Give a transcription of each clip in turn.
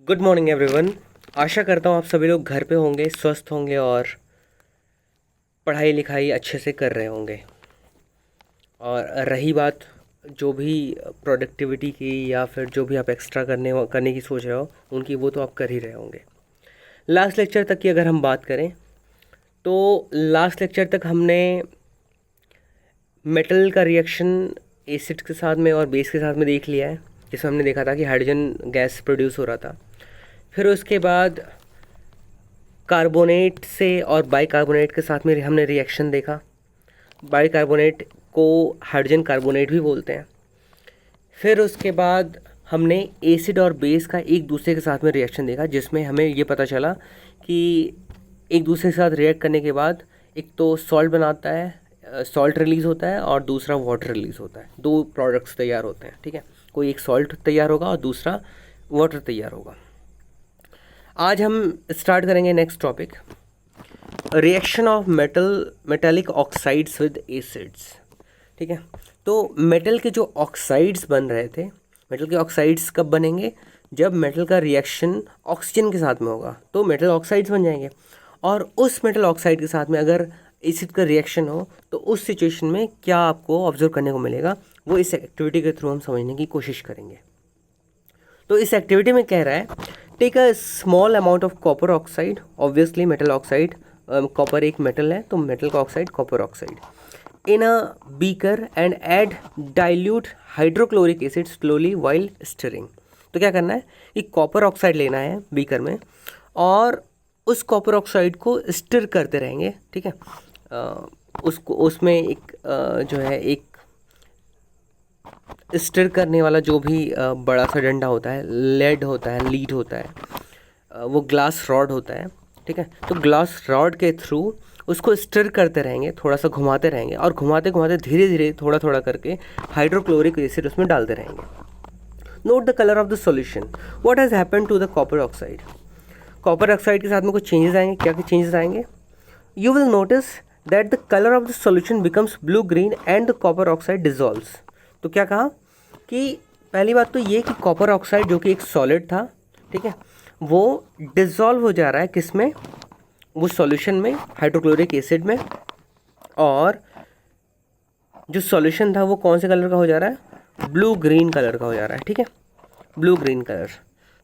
Good morning everyone. आशा करता हूँ आप सभी लोग घर पे होंगे, स्वस्थ होंगे और पढ़ाई लिखाई अच्छे से कर रहे होंगे। और रही बात जो भी प्रोडक्टिविटी की या फिर जो भी आप एक्स्ट्रा करने की सोच रहे हो उनकी, वो तो आप कर ही रहे होंगे। लास्ट लेक्चर तक की अगर हम बात करें तो लास्ट लेक्चर तक हमने मेटल का रिएक्शन एसिड के साथ में और बेस के साथ में देख लिया है, जिसमें हमने देखा था कि हाइड्रोजन गैस प्रोड्यूस हो रहा था। फिर उसके बाद कार्बोनेट से और बाइकार्बोनेट के साथ में हमने रिएक्शन देखा। बाइकार्बोनेट को हाइड्रोजन कार्बोनेट भी बोलते हैं। फिर उसके बाद हमने एसिड और बेस का एक दूसरे के साथ में रिएक्शन देखा, जिसमें हमें ये पता चला कि एक दूसरे के साथ रिएक्ट करने के बाद एक तो सॉल्ट बनाता है, सॉल्ट रिलीज़ होता है और दूसरा वाटर रिलीज़ होता है। दो प्रोडक्ट्स तैयार होते हैं, ठीक है। कोई एक सॉल्ट तैयार होगा और दूसरा वाटर तैयार होगा। आज हम स्टार्ट करेंगे next topic, reaction of metallic oxides with acids, ठीक है। तो मेटल के जो ऑक्साइड्स बन रहे थे, मेटल के ऑक्साइड्स कब बनेंगे? जब मेटल का रिएक्शन ऑक्सीजन के साथ में होगा तो मेटल ऑक्साइड्स बन जाएंगे। और उस मेटल ऑक्साइड के साथ में अगर एसिड का रिएक्शन हो तो उस सिचुएशन में क्या आपको ऑब्जर्व करने को मिलेगा, वो इस एक्टिविटी के थ्रू हम समझने की कोशिश करेंगे। तो इस एक्टिविटी में कह रहा है, take a small amount of copper oxide, obviously metal oxide, copper एक मेटल है तो मेटल का oxide copper oxide, in a beaker and add dilute hydrochloric acid slowly while stirring. तो क्या करना है कि कॉपर ऑक्साइड लेना है बीकर में और उस कॉपर ऑक्साइड को स्टिर करते रहेंगे, ठीक है। उसको उसमें एक जो है एक स्टिर करने वाला जो भी बड़ा सा डंडा होता है, लेड होता है, लीड होता है, वो ग्लास रॉड होता है, ठीक है। तो ग्लास रॉड के थ्रू उसको स्टिर करते रहेंगे, थोड़ा सा घुमाते रहेंगे और घुमाते घुमाते धीरे धीरे थोड़ा थोड़ा करके हाइड्रोक्लोरिक एसिड उसमें डालते रहेंगे। Note the colour of the solution, what has happened to the copper oxide. Copper oxide के साथ में कुछ चेंजेस आएंगे। क्या क्या चेंजेस आएंगे? You will notice that the colour of the solution becomes blue green and the copper oxide dissolves. तो क्या कहा कि पहली बात तो ये कि कॉपर ऑक्साइड जो कि एक सॉलिड था, ठीक है, वो डिज़ोल्व हो जा रहा है किस में? वो सॉल्यूशन में, हाइड्रोक्लोरिक एसिड में। और जो सॉल्यूशन था वो कौन से कलर का हो जा रहा है? ब्लू ग्रीन कलर का हो जा रहा है, ठीक है, ब्लू ग्रीन कलर।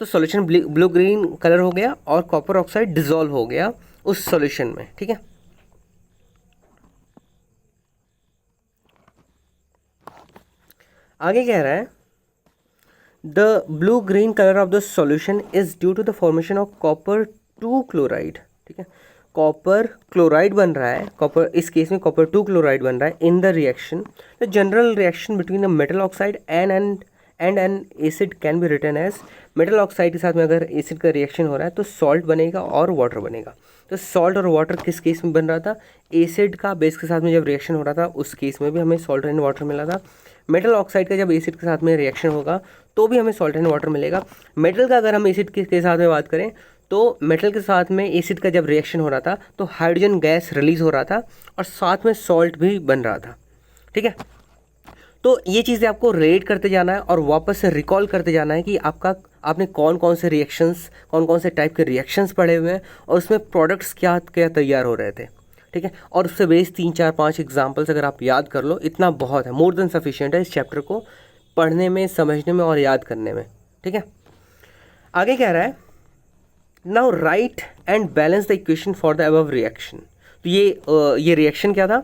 तो सॉल्यूशन ब्लू ग्रीन कलर हो गया और कॉपर ऑक्साइड डिज़ोल्व हो गया उस सॉल्यूशन में, ठीक है। आगे कह रहा है, the blue green colour of the solution is due to the formation of copper 2 chloride, ठीक है। कॉपर क्लोराइड बन रहा है, कॉपर इस केस में कॉपर 2 क्लोराइड बन रहा है in the reaction. The general reaction between the metal oxide and an acid can be written as, metal oxide के साथ में अगर एसिड का रिएक्शन हो रहा है तो सॉल्ट बनेगा और वाटर बनेगा। तो सॉल्ट और वाटर किस केस में बन रहा था? एसिड का बेस के साथ में जब रिएक्शन हो रहा था उस केस में भी हमें सॉल्ट एंड वाटर मिला था। मेटल ऑक्साइड का जब एसिड के साथ में रिएक्शन होगा तो भी हमें सॉल्ट एंड वाटर मिलेगा। मेटल का अगर हम एसिड के साथ में बात करें तो मेटल के साथ में एसिड का जब रिएक्शन हो रहा था तो हाइड्रोजन गैस रिलीज हो रहा था और साथ में सॉल्ट भी बन रहा था, ठीक है। तो ये चीज़ें आपको रिलेट करते जाना है और वापस से रिकॉल करते जाना है कि आपने कौन कौन से रिएक्शंस, कौन कौन से टाइप के रिएक्शंस पढ़े हुए हैं और उसमें प्रोडक्ट्स क्या क्या तैयार हो रहे थे, ठीक है। और उससे बेस 3 4 5 एग्जाम्पल्स अगर आप याद कर लो, इतना बहुत है, मोर देन सफिशिएंट है इस चैप्टर को पढ़ने में, समझने में और याद करने में, ठीक है। आगे कह रहा है, now right and balance the equation for the above reaction. तो ये रिएक्शन क्या था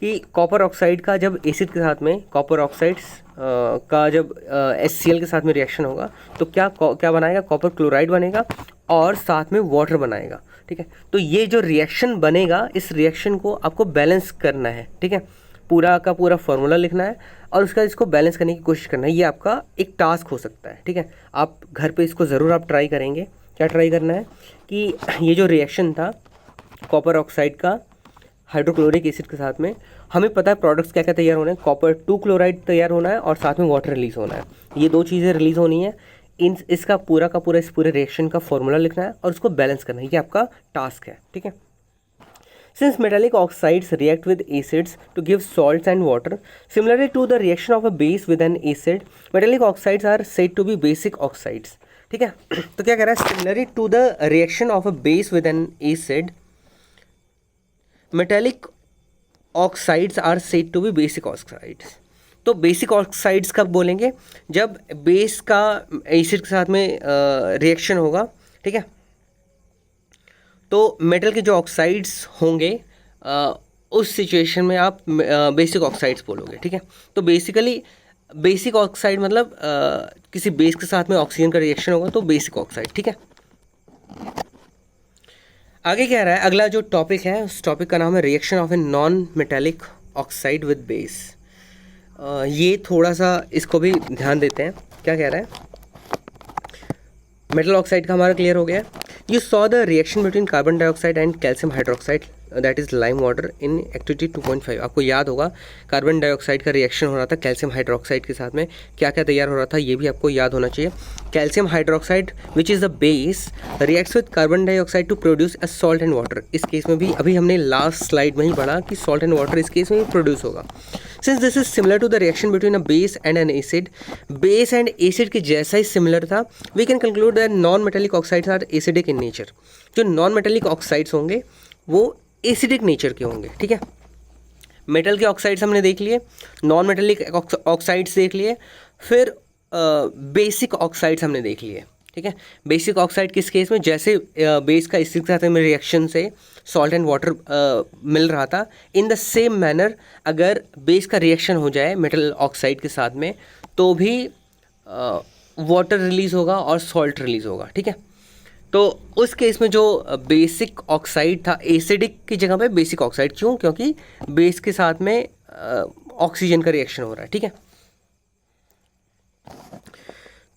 कि कॉपर ऑक्साइड का जब एसिड के साथ में, कॉपर ऑक्साइड्स का जब HCl के साथ में रिएक्शन होगा तो क्या बनाएगा? कॉपर क्लोराइड बनेगा और साथ में वाटर बनाएगा, ठीक है। तो ये जो रिएक्शन बनेगा, इस रिएक्शन को आपको बैलेंस करना है, ठीक है। पूरा का पूरा फॉर्मूला लिखना है और उसका इसको बैलेंस करने की कोशिश करना है। ये आपका एक टास्क हो सकता है, ठीक है। आप घर पे इसको ज़रूर आप ट्राई करेंगे। क्या ट्राई करना है कि ये जो रिएक्शन था कॉपर ऑक्साइड का हाइड्रोक्लोरिक एसिड के साथ में, हमें पता है प्रोडक्ट्स क्या क्या तैयार होने हैं। कॉपर 2 क्लोराइड तैयार होना है और साथ में वाटर रिलीज़ होना है। ये दो चीज़ें रिलीज़ होनी है। इसका पूरा का पूरा इस पूरे रिएक्शन का फॉर्मूला लिखना है और उसको बैलेंस करना है। ये आपका टास्क है, ठीक है। Since metallic oxides react with acids to give salts and water, similarly to the reaction of a base with an acid, metallic oxides are said to be basic oxides. ठीक है। तो क्या कह रहा है, similarly to the reaction of a base with an acid metallic oxides are said to be basic oxides. तो basic oxides कब बोलेंगे, जब बेस का एसिड के साथ में रिएक्शन होगा, ठीक है। तो मेटल के जो ऑक्साइड्स होंगे उस सिचुएशन में आप बेसिक ऑक्साइड्स बोलोगे, ठीक है। तो बेसिकली बेसिक ऑक्साइड मतलब किसी बेस के साथ में ऑक्सीजन का रिएक्शन होगा तो बेसिक ऑक्साइड, ठीक है। आगे क्या रहा है, अगला जो टॉपिक है उस टॉपिक का नाम है reaction of a non metallic oxide with base. ये थोड़ा सा इसको भी ध्यान देते हैं। क्या कह रहा है, मेटल ऑक्साइड का हमारा क्लियर हो गया। You saw the reaction between carbon dioxide and calcium hydroxide that is lime water in activity 2.5। आपको याद होगा कार्बन डाइऑक्साइड का रिएक्शन हो रहा था कैल्शियम हाइड्रोक्साइड के साथ में, क्या क्या तैयार हो रहा था ये भी आपको याद होना चाहिए। Calcium hydroxide which is the base reacts with carbon dioxide to produce a salt and water. इस केस में भी अभी हमने लास्ट स्लाइड में ही पढ़ा कि सॉल्ट एंड वाटर इस केस में भी प्रोड्यूस होगा। Since this is similar to the reaction between a base and an acid, base and acid के जैसा ही सिमिलर था, we can conclude that non metallic oxides are acidic in nature. जो non metallic oxides होंगे वो acidic nature के होंगे, ठीक है। मेटल के ऑक्साइड्स हमने देख लिए, नॉन मेटेलिक ऑक्साइड्स देख लिए, फिर बेसिक ऑक्साइड्स हमने देख लिए, ठीक है। बेसिक ऑक्साइड किस केस में, जैसे बेस का एसिड के साथ में रिएक्शन से सॉल्ट एंड वाटर मिल रहा था, इन द सेम मैनर अगर बेस का रिएक्शन हो जाए मेटल ऑक्साइड के साथ में तो भी वाटर रिलीज़ होगा और सॉल्ट रिलीज़ होगा, ठीक है। तो उस केस में जो बेसिक ऑक्साइड था एसिडिक की जगह पे बेसिक ऑक्साइड, क्यों, क्योंकि बेस के साथ में ऑक्सीजन का रिएक्शन हो रहा है, ठीक है।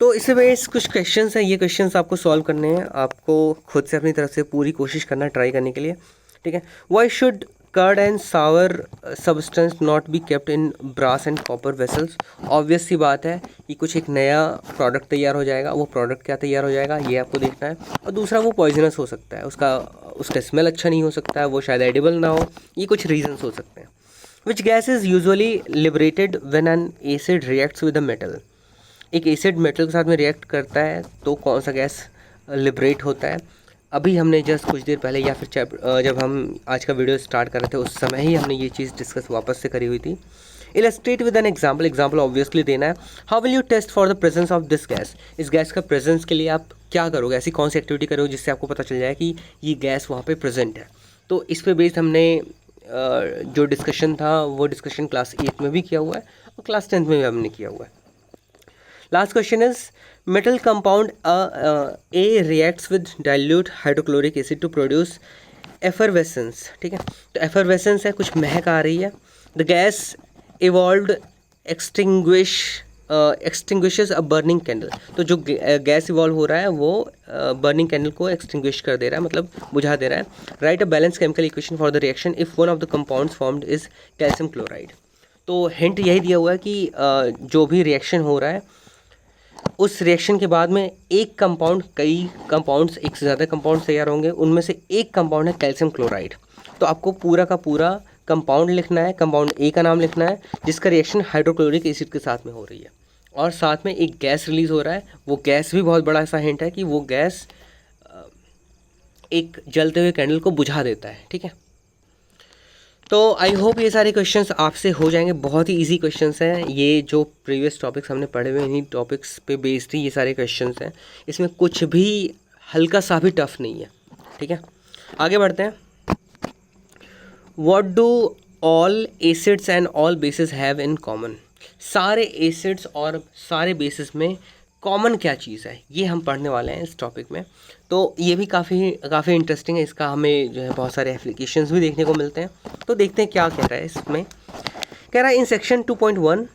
तो इससे बेस कुछ क्वेश्चंस हैं, ये क्वेश्चंस आपको सॉल्व करने हैं, आपको खुद से अपनी तरफ से पूरी कोशिश करना ट्राई करने के लिए, ठीक है। Why should curd and sour substance not be kept in brass and copper vessels. Obvious सी बात है कि कुछ एक नया प्रोडक्ट तैयार हो जाएगा, वो प्रोडक्ट क्या तैयार हो जाएगा ये आपको देखना है, और दूसरा वो पॉइजनस हो सकता है, उसका स्मेल अच्छा नहीं हो सकता है, वो शायद एडिबल ना हो, ये कुछ रीजंस हो सकते हैं। Which gas is usually liberated when an acid reacts with a metal. एक एसिड मेटल के साथ में रिएक्ट करता है तो कौन सा गैस लिबरेट होता है। अभी हमने जस्ट कुछ देर पहले या फिर जब हम आज का वीडियो स्टार्ट कर रहे थे उस समय ही हमने ये चीज़ डिस्कस वापस से करी हुई थी। Illustrate with an example obviously देना है। How will you test for the presence of this gas. इस गैस का प्रेजेंस के लिए आप क्या करोगे, ऐसी कौन सी एक्टिविटी करोगे जिससे आपको पता चल जाए कि ये गैस वहाँ पे प्रेजेंट है। तो इस पे बेस्ड हमने जो डिस्कशन था वो डिस्कशन क्लास 8 में भी किया हुआ है और क्लास 10 में भी हमने किया हुआ है। Last question is metal compound A reacts with dilute hydrochloric acid to produce effervescence, ठीक है। तो एफरवेसेंस है, कुछ महक आ रही है। The gas evolved extinguishes a burning candle. तो जो गैस इवॉल्व हो रहा है वो बर्निंग कैंडल को एक्सटिंग्विश कर दे रहा है, मतलब बुझा दे रहा है। Right a balance chemical equation for the reaction if one of the compounds formed is calcium chloride. तो हिंट यही दिया हुआ है कि जो भी रिएक्शन हो रहा है उस रिएक्शन के बाद में एक कंपाउंड, कई कंपाउंड्स, एक से ज़्यादा कंपाउंड्स तैयार होंगे, उनमें से एक कंपाउंड है कैल्शियम क्लोराइड। तो आपको पूरा का पूरा कंपाउंड लिखना है, कंपाउंड ए का नाम लिखना है जिसका रिएक्शन हाइड्रोक्लोरिक एसिड के साथ में हो रही है, और साथ में एक गैस रिलीज़ हो रहा है। वो गैस भी बहुत बड़ा ऐसा हिंट है कि वो गैस एक जलते हुए कैंडल को बुझा देता है, ठीक है। तो आई होप ये सारे क्वेश्चंस आपसे हो जाएंगे, बहुत ही इजी क्वेश्चंस हैं। ये जो प्रीवियस टॉपिक्स हमने पढ़े हुए इन्हीं टॉपिक्स पे बेस्ड ही ये सारे क्वेश्चंस हैं, इसमें कुछ भी हल्का सा भी टफ नहीं है, ठीक है। आगे बढ़ते हैं। What do all acids and all basis have in common. सारे एसिड्स और सारे बेसिस में कॉमन क्या चीज़ है ये हम पढ़ने वाले हैं इस टॉपिक में। तो ये भी काफ़ी इंटरेस्टिंग है, इसका हमें जो है बहुत सारे एप्लीकेशंस भी देखने को मिलते हैं। तो देखते हैं क्या कह रहा है इसमें। कह रहा है in section 2.1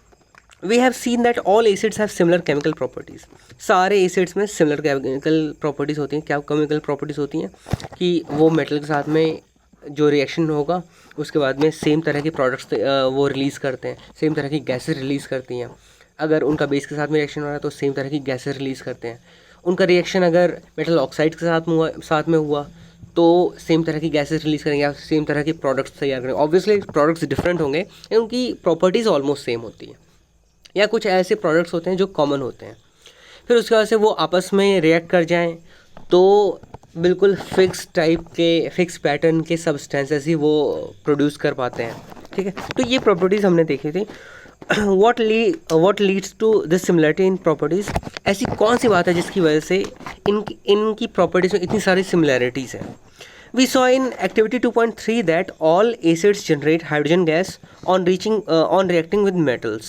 we have seen that all acids have similar chemical properties. सारे एसिड्स में सिमिलर केमिकल प्रॉपर्टीज़ होती हैं। क्या केमिकल प्रॉपर्टीज़ होती हैं कि वो मेटल के साथ में जो रिएक्शन होगा उसके बाद में सेम तरह के प्रोडक्ट्स वो रिलीज़ करते हैं, सेम तरह की गैसेज रिलीज़ करती हैं। अगर उनका बेस के साथ में रिएक्शन हो रहा है तो सेम तरह की गैसेज रिलीज़ करते हैं। उनका रिएक्शन अगर मेटल ऑक्साइड के साथ में हुआ तो सेम तरह की गैसेज रिलीज़ करेंगे या सेम तरह के प्रोडक्ट्स तैयार करेंगे। ऑब्वियसली प्रोडक्ट्स डिफरेंट होंगे, उनकी प्रॉपर्टीज़ ऑलमोस्ट सेम होती हैं, या कुछ ऐसे प्रोडक्ट्स होते हैं जो कॉमन होते हैं। फिर उसके बाद से वो आपस में रिएक्ट कर जाएं तो बिल्कुल फिक्स पैटर्न के सब्सटेंसेस ही वो प्रोड्यूस कर पाते हैं, ठीक है। तो ये प्रॉपर्टीज़ हमने देखी थी। What leads to this similarity in properties, ऐसी कौन सी बात है जिसकी वजह से इनकी प्रॉपर्टीज़ में इतनी सारी सिमिलैरिटीज़ हैं। We saw in activity 2.3 that all acids generate hydrogen gas on reacting with metals.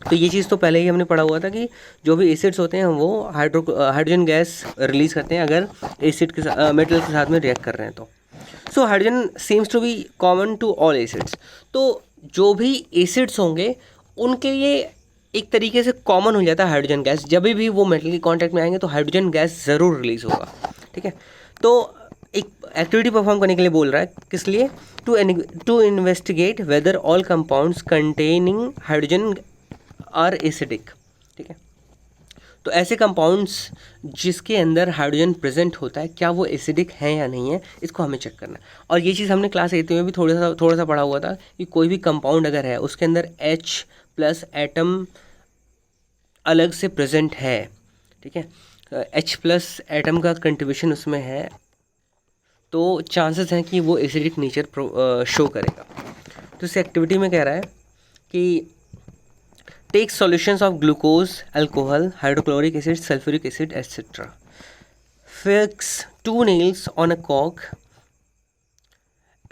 तो ये चीज़ तो पहले ही हमने पढ़ा हुआ था कि जो भी एसिड्स होते हैं वो हाइड्रोजन गैस रिलीज़ करते हैं अगर एसिड के मेटल के साथ में रिएक्ट कर रहे हैं तो। So hydrogen seems to be common to all acids. तो जो भी एसिड्स होंगे उनके लिए एक तरीके से कॉमन हो जाता है हाइड्रोजन गैस। जब भी वो मेटल के कॉन्टैक्ट में आएंगे तो हाइड्रोजन गैस ज़रूर रिलीज़ होगा, ठीक है। तो एक एक्टिविटी परफॉर्म करने के लिए बोल रहा है, किस लिए? To investigate whether all compounds containing hydrogen are acidic, ठीक है। तो ऐसे कंपाउंड्स जिसके अंदर हाइड्रोजन प्रेजेंट होता है क्या वो एसिडिक हैं या नहीं है, इसको हमें चेक करना है। और ये चीज़ हमने क्लास 8 में भी थोड़ा सा पढ़ा हुआ था कि कोई भी कंपाउंड अगर है उसके अंदर H+ एटम अलग से प्रेजेंट है, ठीक है, H+ एटम का कंट्रीब्यूशन उसमें है तो चांसेस हैं कि वो एसिडिक नेचर शो करेगा। तो इस एक्टिविटी में कह रहा है कि take solutions of glucose, alcohol, hydrochloric acid, sulphuric acid etcetera, fix 2 nails on a cork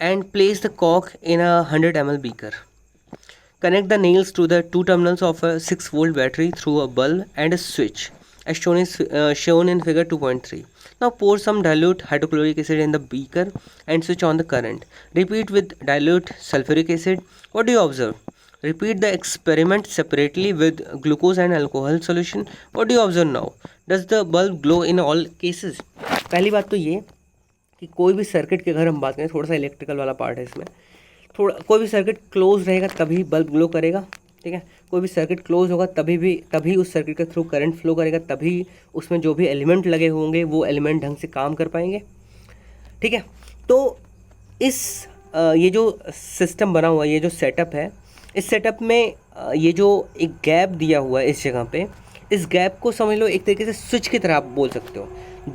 and place the cork in a 100 ml beaker. Connect the nails to the 2 terminals of a 6-volt battery through a bulb and a switch as shown in figure 2.3. Now pour some dilute hydrochloric acid in the beaker and switch on the current. Repeat with dilute sulfuric acid. What do you observe? Repeat the experiment separately with glucose and alcohol solution. What do you observe now? Does the bulb glow in all cases? पहली बात तो ये कि कोई भी circuit की अगर हम बात करें, थोड़ा सा इलेक्ट्रिकल वाला पार्ट है इसमें, कोई भी सर्किट क्लोज रहेगा तभी बल्ब ग्लो करेगा, ठीक है। कोई भी सर्किट क्लोज होगा तभी उस सर्किट के थ्रू करंट फ्लो करेगा, तभी उसमें जो भी एलिमेंट लगे होंगे वो एलिमेंट ढंग से काम कर पाएंगे, ठीक है। तो ये जो सिस्टम बना हुआ है, ये जो सेटअप है, इस सेटअप में ये जो एक गैप दिया हुआ है इस जगह पे, इस गैप को समझ लो एक तरीके से स्विच की तरह आप बोल सकते हो।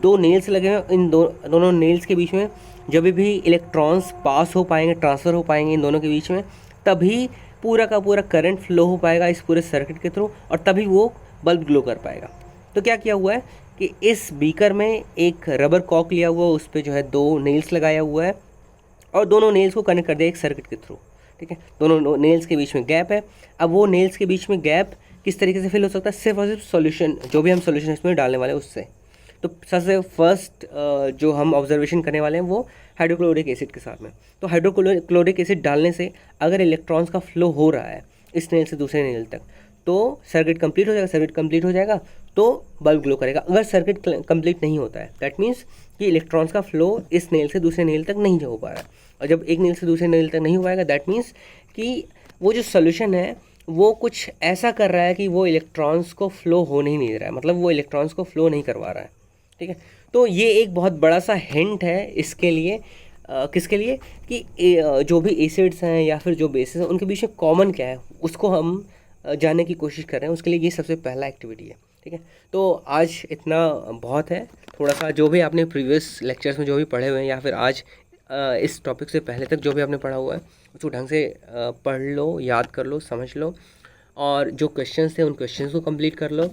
2 नेल्स लगे हैं, इन दोनों नेल्स के बीच में जब भी इलेक्ट्रॉन्स पास हो पाएंगे, ट्रांसफ़र हो पाएंगे इन दोनों के बीच में, तभी पूरा का पूरा करंट फ्लो हो पाएगा इस पूरे सर्किट के थ्रू और तभी वो बल्ब ग्लो कर पाएगा। तो क्या किया हुआ है कि इस बीकर में एक रबर कॉक लिया हुआ है, उस पर जो है 2 नेल्स लगाया हुआ है और दोनों नेल्स को कनेक्ट कर दिया एक सर्किट के थ्रू, ठीक है। दोनों नेल्स के बीच में गैप है। अब वो नेल्स के बीच में गैप किस तरीके से फिल हो सकता है? सिर्फ और सिर्फ सॉल्यूशन, जो भी हम सॉल्यूशन इसमें डालने वाले हैं उससे। तो सबसे फर्स्ट जो हम ऑब्जर्वेशन करने वाले हैं वो हाइड्रोक्लोरिक एसिड के साथ में। तो हाइड्रोक्लोरिक एसिड डालने से अगर इलेक्ट्रॉन्स का फ्लो हो रहा है इस नेल से दूसरे नेल तक तो सर्किट कंप्लीट हो जाएगा तो बल्ब ग्लो करेगा। अगर सर्किट कंप्लीट नहीं होता है दैट मीन्स कि इलेक्ट्रॉन्स का फ्लो इस नेल से दूसरे नेल तक नहीं हो पा रहा है, और जब एक नेल से दूसरे नेल तक नहीं हो पाएगा दैट मीन्स कि वो जो सोल्यूशन है वो कुछ ऐसा कर रहा है कि वो इलेक्ट्रॉन्स को फ्लो होने ही नहीं दे रहा है, मतलब वो इलेक्ट्रॉन्स को फ्लो नहीं करवा रहा है, ठीक है। तो ये एक बहुत बड़ा सा हिंट है इसके लिए, किसके लिए कि जो भी एसिड्स हैं या फिर जो बेसिस हैं उनके बीच में कॉमन क्या है उसको हम जानने की कोशिश कर रहे हैं। उसके लिए ये सबसे पहला एक्टिविटी है, ठीक है। तो आज इतना बहुत है। थोड़ा सा जो भी आपने प्रीवियस लेक्चर्स में जो भी पढ़े हुए हैं या फिर आज इस टॉपिक से पहले तक जो भी आपने पढ़ा हुआ है उसको ढंग से पढ़ लो, याद कर लो, समझ लो, और जो क्वेश्चंस थे उन क्वेश्चंस को कंप्लीट कर लो।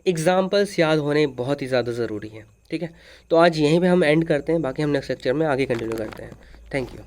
एग्जाम्पल्स याद होने बहुत ही ज़्यादा ज़रूरी है, ठीक है। तो आज यहीं पे हम एंड करते हैं, बाकी हम नेक्स्ट लेक्चर में आगे कंटिन्यू करते हैं। Thank you.